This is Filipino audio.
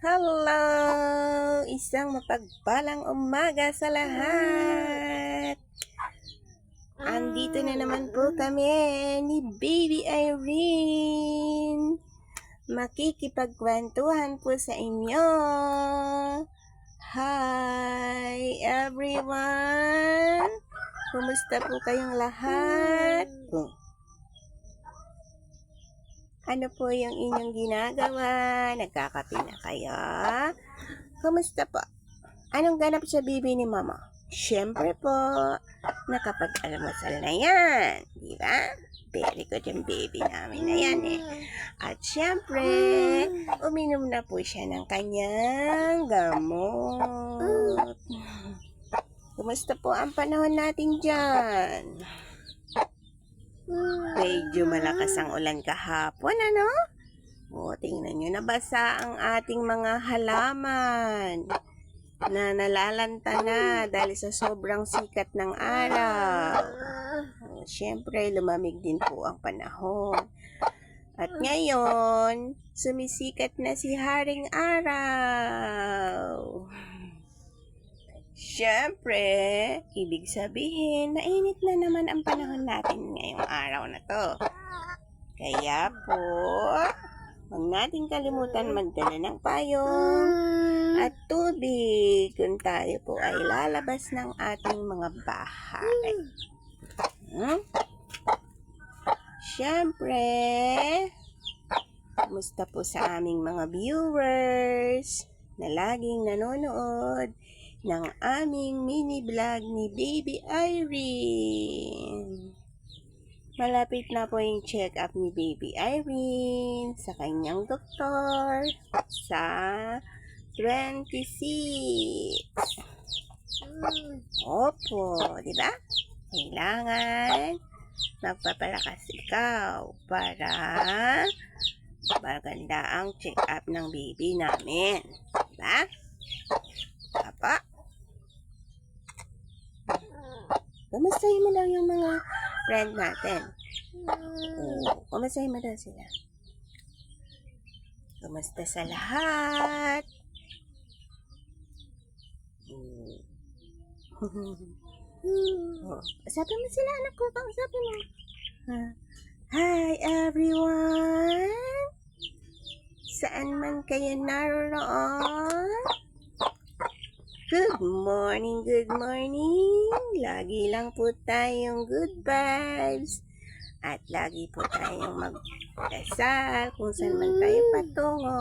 Hello! Isang mapagpalang umaga sa lahat! Andito na naman po kami ni Baby Irene. Makikipagkwentuhan po sa inyo. Hi everyone! Kumusta po kayong lahat? Ano po yung inyong ginagawa? Nagkakape na kayo? Kumusta po? Anong ganap sa bibi ni mama? Siyempre po, nakapag-almusal na yan. Di ba? Very good yung baby namin na yan eh. At siyempre, uminom na po siya ng kanyang gamot. Kumusta po ang panahon natin dyan? Medyo malakas ang ulan kahapon, ano? O, tingnan nyo, nabasa ang ating mga halaman na nalalanta na dahil sa sobrang sikat ng araw. O, syempre, lumamig din po ang panahon. At ngayon, sumisikat na si Haring Araw. Siyempre, ibig sabihin, mainit na naman ang panahon natin ngayong araw na to. Kaya po, huwag natin kalimutan magdala ng payong at tubig kung tayo po ay lalabas ng ating mga bahay. Siyempre, kumusta po sa aming mga viewers na laging nanonood ng aming mini vlog ni Baby Irene. Malapit na po yung check-up ni Baby Irene sa kanyang doktor sa 26. Opo, di ba? Kailangan magpapalakas ikaw para maganda ang check-up ng baby namin. Di ba? Papa? Kumustahin mo lang yung mga friend natin. Kumustahin mo daw sila. Kumusta sa lahat? Sabi mo sila, anak ko. Sabi mo. Hi everyone! Saan man kayo naroon? Good morning, good morning. Lagi lang po tayong good vibes. At lagi po tayong magdasal kung saan man tayo patungo.